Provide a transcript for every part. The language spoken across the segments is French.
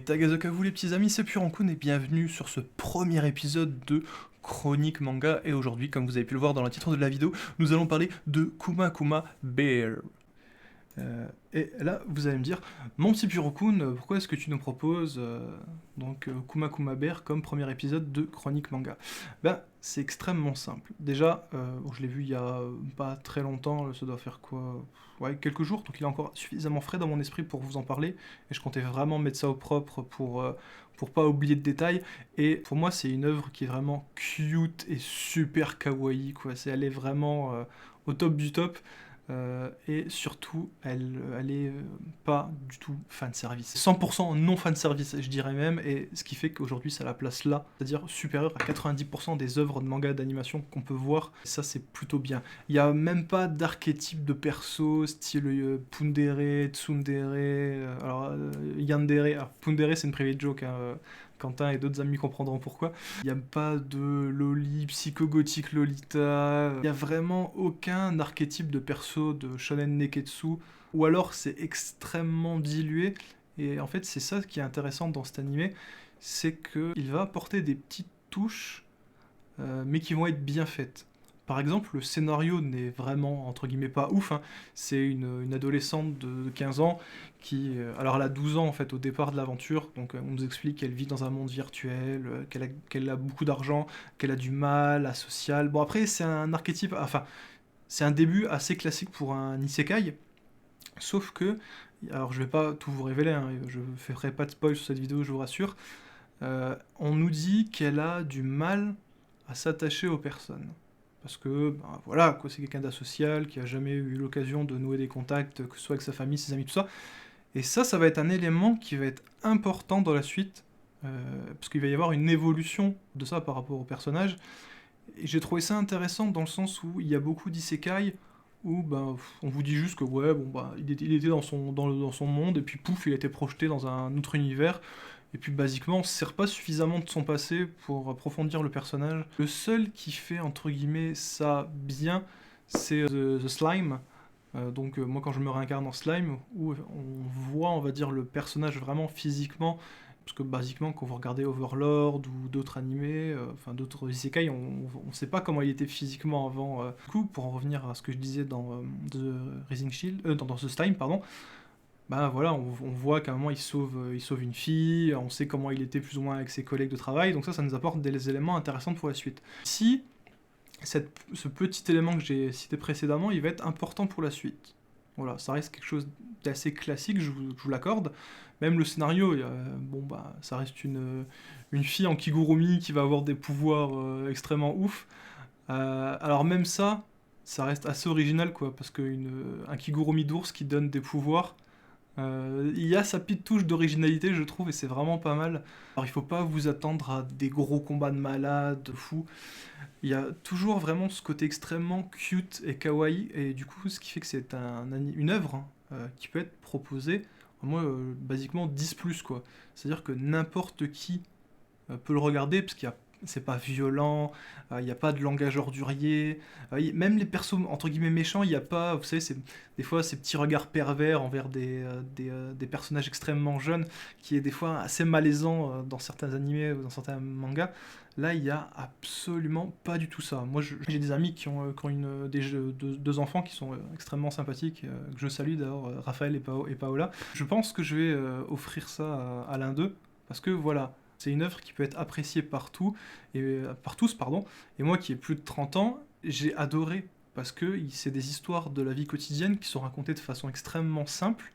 Tagazoka vous les petits amis, c'est Puronkun et bienvenue sur ce premier épisode de Chronique Manga. Et aujourd'hui, comme vous avez pu le voir dans le titre de la vidéo, nous allons parler de Kuma Kuma Bear. Et là, vous allez me dire, mon petit Puronkun, pourquoi est-ce que tu nous proposes Kuma Kuma Bear comme premier épisode de Chronique Manga? Ben, c'est extrêmement simple. Déjà, je l'ai vu il y a pas très longtemps, ça doit faire quoi? Ouais, quelques jours, donc il est encore suffisamment frais dans mon esprit pour vous en parler, et je comptais vraiment mettre ça au propre pour pas oublier de détails. Et pour moi, c'est une œuvre qui est vraiment cute et super kawaii, quoi. Elle est vraiment au top du top. Et surtout, elle est pas du tout fan service. 100% non fan service, je dirais même, et ce qui fait qu'aujourd'hui ça la place là, c'est-à-dire supérieure à 90% des œuvres de manga d'animation qu'on peut voir. Et ça, c'est plutôt bien. Il n'y a même pas d'archétype de perso, style Pundere, Tsundere, Yandere. Alors, Pundere, c'est une private joke, hein, Quentin et d'autres amis comprendront pourquoi. Il n'y a pas de loli, psychogothique Lolita, il n'y a vraiment aucun archétype de perso de shonen neketsu, ou alors c'est extrêmement dilué, et en fait c'est ça qui est intéressant dans cet animé, c'est qu'il va apporter des petites touches, mais qui vont être bien faites. Par exemple, le scénario n'est vraiment, entre guillemets, pas ouf, hein. C'est une adolescente de 15 ans qui... alors elle a 12 ans en fait au départ de l'aventure, donc on nous explique qu'elle vit dans un monde virtuel, qu'elle a beaucoup d'argent, qu'elle a du mal, asocial. Bon après c'est un archétype, enfin c'est un début assez classique pour un isekai, sauf que... Alors je vais pas tout vous révéler, hein, je ferai pas de spoil sur cette vidéo, je vous rassure. On nous dit qu'elle a du mal à s'attacher aux personnes. Parce que, ben, voilà, quoi, c'est quelqu'un d'asocial, qui a jamais eu l'occasion de nouer des contacts, que ce soit avec sa famille, ses amis, tout ça. Et ça va être un élément qui va être important dans la suite, parce qu'il va y avoir une évolution de ça par rapport au personnage. Et j'ai trouvé ça intéressant dans le sens où il y a beaucoup d'isekai où ben, on vous dit juste que ouais, bon, bah, il était dans son monde, et puis pouf, il a été projeté dans un autre univers. Et puis basiquement, on se sert pas suffisamment de son passé pour approfondir le personnage. Le seul qui fait entre guillemets ça bien, c'est The Slime. Moi quand je me réincarne en slime, où on voit on va dire le personnage vraiment physiquement, parce que basiquement quand vous regardez Overlord ou d'autres animés, enfin d'autres isekai, on sait pas comment il était physiquement avant. Du coup, pour en revenir à ce que je disais dans The Rising Shield, dans The Slime, pardon, bah voilà, on voit qu'à un moment il sauve une fille, on sait comment il était plus ou moins avec ses collègues de travail, donc ça nous apporte des éléments intéressants pour la suite. Si ce petit élément que j'ai cité précédemment, il va être important pour la suite. Voilà, ça reste quelque chose d'assez classique, je vous l'accorde. Même le scénario, bon bah ça reste une fille en kigurumi qui va avoir des pouvoirs extrêmement ouf. Alors même ça reste assez original quoi, parce qu'un kigurumi d'ours qui donne des pouvoirs, il y a sa petite touche d'originalité, je trouve, et c'est vraiment pas mal. Alors, il faut pas vous attendre à des gros combats de malades, de fous. Il y a toujours vraiment ce côté extrêmement cute et kawaii, et du coup, ce qui fait que c'est une œuvre hein, qui peut être proposée, moi, basiquement 10+, quoi. C'est-à-dire que n'importe qui peut le regarder, parce qu'il y a c'est pas violent, il n'y a pas de langage ordurier, même les persos entre guillemets méchants, il n'y a pas, vous savez, des fois ces petits regards pervers envers des personnages extrêmement jeunes, qui est des fois assez malaisant dans certains animés ou dans certains mangas. Là, il n'y a absolument pas du tout ça. Moi, j'ai des amis qui ont deux enfants qui sont extrêmement sympathiques, que je salue d'ailleurs, Raphaël et Paola. Je pense que je vais offrir ça à l'un d'eux, parce que voilà, c'est une œuvre qui peut être appréciée par tous, pardon. Et moi qui ai plus de 30 ans, j'ai adoré parce que c'est des histoires de la vie quotidienne qui sont racontées de façon extrêmement simple,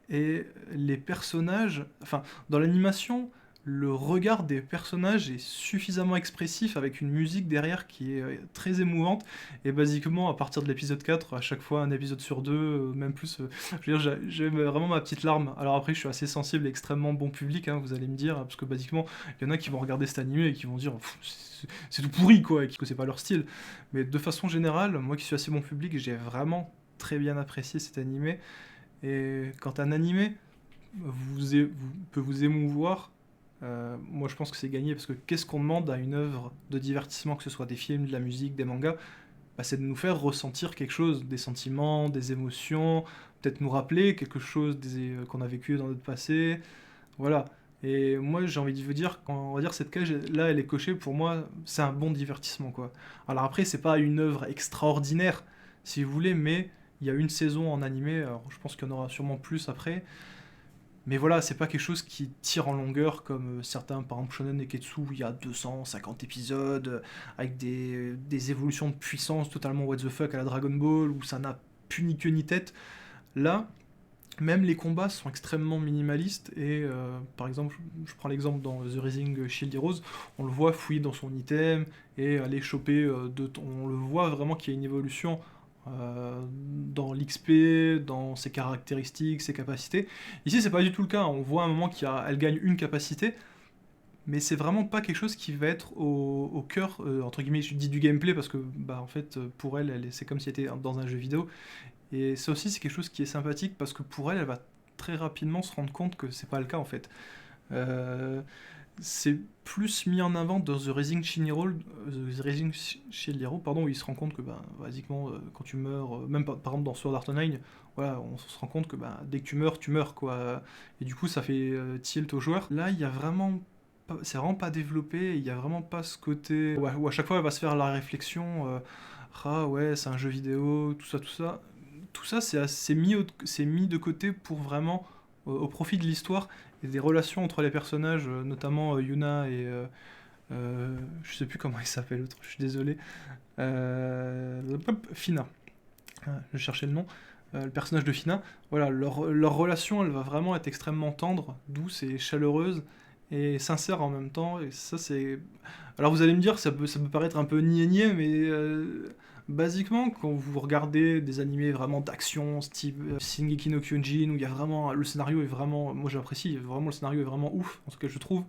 et les personnages, enfin dans l'animation, le regard des personnages est suffisamment expressif avec une musique derrière qui est très émouvante, et basiquement à partir de l'épisode 4, à chaque fois un épisode sur deux, même plus, je veux dire, j'ai vraiment ma petite larme. Alors après je suis assez sensible et extrêmement bon public, hein, vous allez me dire, parce que basiquement il y en a qui vont regarder cet animé et qui vont dire c'est tout pourri quoi, et que c'est pas leur style. Mais de façon générale, moi qui suis assez bon public, j'ai vraiment très bien apprécié cet animé. Et quand un animé peut vous émouvoir, moi je pense que c'est gagné, parce que qu'est-ce qu'on demande à une œuvre de divertissement, que ce soit des films, de la musique, des mangas, bah, c'est de nous faire ressentir quelque chose, des sentiments, des émotions, peut-être nous rappeler quelque chose qu'on a vécu dans notre passé, voilà. Et moi, j'ai envie de vous dire, quand on va dire cette cage là, elle est cochée, pour moi, c'est un bon divertissement, quoi. Alors après, c'est pas une œuvre extraordinaire, si vous voulez, mais il y a une saison en animé, alors je pense qu'il y en aura sûrement plus après. Mais voilà, c'est pas quelque chose qui tire en longueur comme certains, par exemple Shonen Neketsu, où il y a 250 épisodes, avec des évolutions de puissance totalement what the fuck à la Dragon Ball, où ça n'a plus ni queue ni tête. Là, même les combats sont extrêmement minimalistes et par exemple, je prends l'exemple dans The Rising Shield Heroes, on le voit fouiller dans son item et aller choper on le voit vraiment qu'il y a une évolution dans l'XP, dans ses caractéristiques, ses capacités. Ici, c'est pas du tout le cas. On voit à un moment qu'elle gagne une capacité, mais c'est vraiment pas quelque chose qui va être au cœur, entre guillemets, je dis du gameplay parce que, bah, en fait, pour elle, c'est comme si elle était dans un jeu vidéo. Et ça aussi, c'est quelque chose qui est sympathique parce que pour elle, elle va très rapidement se rendre compte que c'est pas le cas en fait. Euh, c'est plus mis en avant dans The Rising Shield Hero, pardon, où il se rend compte que bah, basiquement, quand tu meurs, même par exemple dans Sword Art Online, voilà, on se rend compte que bah, dès que tu meurs quoi. Et du coup, ça fait tilt aux joueurs. Là, il y a vraiment c'est vraiment pas développé, il y a vraiment pas ce côté où à chaque fois elle va se faire la réflexion, ah ouais, c'est un jeu vidéo, tout ça, tout ça. Tout ça, c'est mis de côté pour vraiment, au profit de l'histoire et des relations entre les personnages, notamment Yuna et. Je sais plus comment il s'appelle l'autre, je suis désolé. Fina. Ah, je cherchais le nom. Le personnage de Fina. Voilà, leur relation, elle va vraiment être extrêmement tendre, douce et chaleureuse et sincère en même temps. Et ça, c'est. Alors vous allez me dire, ça peut paraître un peu niais, mais basiquement, quand vous regardez des animés vraiment d'action, style Shingeki no Kyojin, où il y a vraiment, le scénario est vraiment, moi j'apprécie, vraiment le scénario est vraiment ouf, en tout cas je trouve,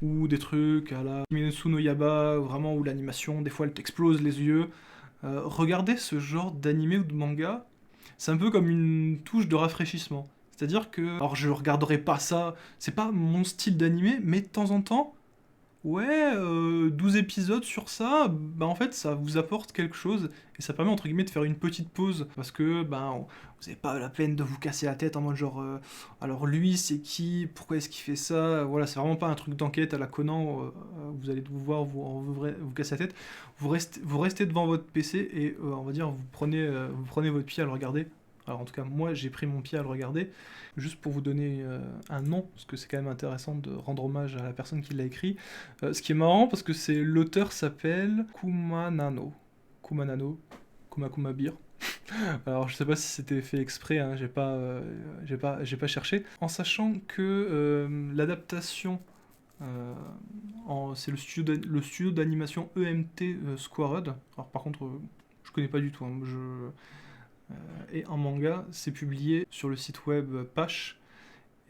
ou des trucs à la Kimetsu no Yaiba, vraiment où l'animation, des fois elle t'explose les yeux. Regardez ce genre d'animé ou de manga, c'est un peu comme une touche de rafraîchissement. C'est-à-dire que, alors je regarderai pas ça, c'est pas mon style d'animé, mais de temps en temps, ouais, 12 épisodes sur ça, bah en fait ça vous apporte quelque chose et ça permet entre guillemets de faire une petite pause parce que ben vous n'avez pas la peine de vous casser la tête en mode genre alors lui c'est qui, pourquoi est-ce qu'il fait ça, voilà c'est vraiment pas un truc d'enquête à la Conan, vous allez vous voir vous casser la tête, vous restez devant votre PC et on va dire vous prenez votre pied à le regarder. Alors en tout cas moi j'ai pris mon pied à le regarder. Juste pour vous donner un nom, parce que c'est quand même intéressant de rendre hommage à la personne qui l'a écrit. Ce qui est marrant, parce que l'auteur s'appelle Kumanano. Kumanano. Kuma Beer. Alors je sais pas si c'était fait exprès, hein, j'ai pas cherché. En sachant que l'adaptation, c'est le studio d'animation EMT Squared. Alors par contre, je connais pas du tout, hein, et en manga, c'est publié sur le site web Pash.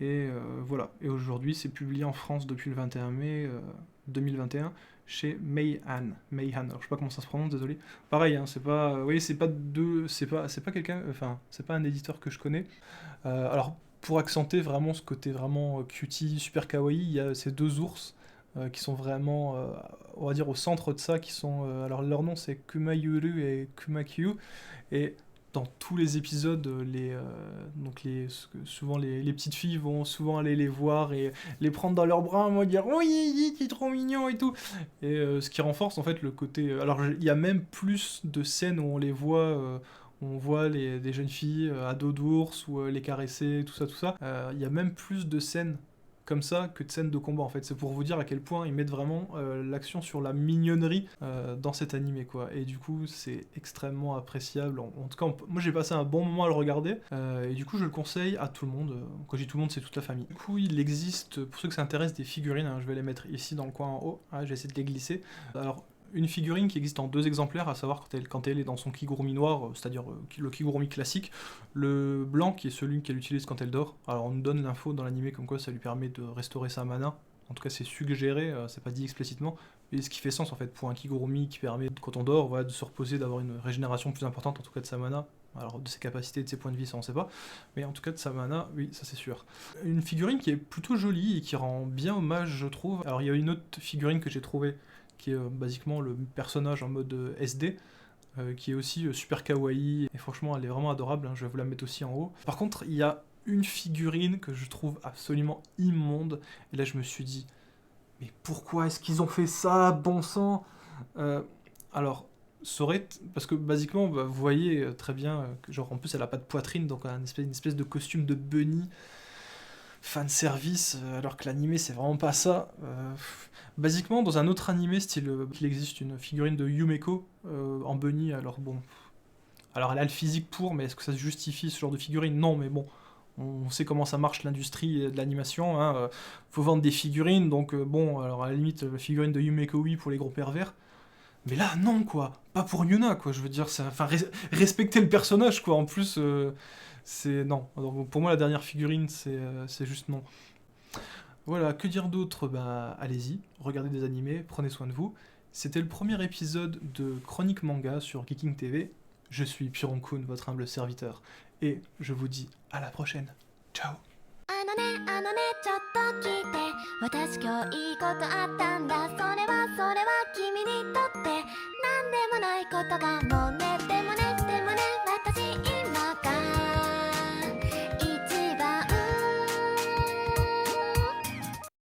Et voilà. Et aujourd'hui, c'est publié en France depuis le 21 mai 2021 chez Meihan. Meihan. Alors je sais pas comment ça se prononce, désolé. Pareil, hein, c'est pas, vous voyez, c'est pas quelqu'un, enfin, c'est pas un éditeur que je connais. Alors pour accenter vraiment ce côté vraiment cutie, super kawaii, il y a ces deux ours qui sont vraiment, on va dire, au centre de ça, qui sont, alors leur nom c'est Kumayuru et Kumakyu, et dans tous les épisodes, donc souvent les petites filles vont souvent aller les voir et les prendre dans leurs bras, moi dire oui, c'est trop mignon et tout. Et ce qui renforce en fait le côté. Alors il y a même plus de scènes où on les voit. On voit des jeunes filles à dos d'ours ou les caresser, tout ça, tout ça. Il y a même plus de scènes comme ça que de scènes de combat en fait. C'est pour vous dire à quel point ils mettent vraiment l'action sur la mignonnerie dans cet animé quoi. Et du coup c'est extrêmement appréciable. En tout cas moi j'ai passé un bon moment à le regarder et du coup je le conseille à tout le monde. Quand je dis tout le monde c'est toute la famille. Du coup il existe, pour ceux que ça intéresse, des figurines, hein, je vais les mettre ici dans le coin en haut. Ah, je vais essayer de les glisser. Alors une figurine qui existe en deux exemplaires, à savoir quand elle est dans son kigurumi noir, c'est-à-dire le kigurumi classique, le blanc qui est celui qu'elle utilise quand elle dort. Alors on nous donne l'info dans l'animé comme quoi ça lui permet de restaurer sa mana. En tout cas c'est suggéré, c'est pas dit explicitement, mais ce qui fait sens en fait pour un kigurumi qui permet quand on dort, voilà, de se reposer, d'avoir une régénération plus importante en tout cas de sa mana. Alors de ses capacités, de ses points de vie, ça on sait pas, mais en tout cas de sa mana, oui, ça c'est sûr. Une figurine qui est plutôt jolie et qui rend bien hommage, je trouve. Alors il y a une autre figurine que j'ai trouvée qui est basiquement le personnage en mode SD, qui est aussi super kawaii, et franchement elle est vraiment adorable, hein, je vais vous la mettre aussi en haut. Par contre il y a une figurine que je trouve absolument immonde. Et là, je me suis dit, mais pourquoi est-ce qu'ils ont fait ça, bon sang? Euh, alors, parce que basiquement, bah, vous voyez très bien que, genre, en plus, elle a pas de poitrine, donc une espèce de costume de bunny fan service, alors que l'animé c'est vraiment pas ça. Basiquement, dans un autre animé style, il existe une figurine de Yumeko en bunny, alors bon. Alors elle a le physique pour, mais est-ce que ça se justifie ce genre de figurine? Non, mais bon. On sait comment ça marche l'industrie de l'animation, hein. Faut vendre des figurines, donc bon, alors à la limite, la figurine de Yumeko, oui, pour les gros pervers. Mais là, non, quoi. Pas pour Yuna, quoi. Je veux dire, enfin, respecter le personnage, quoi. En plus, c'est. Non. Donc, pour moi, la dernière figurine, c'est juste non. Voilà, que dire d'autre? Bah, allez-y, regardez des animés, prenez soin de vous. C'était le premier épisode de Chronique Manga sur Geeking TV. Je suis Pironkun, votre humble serviteur. Et je vous dis à la prochaine. Ciao! ちょっと聞いて私今日いいことあったんだそれは君にとって何でもないことがもう寝て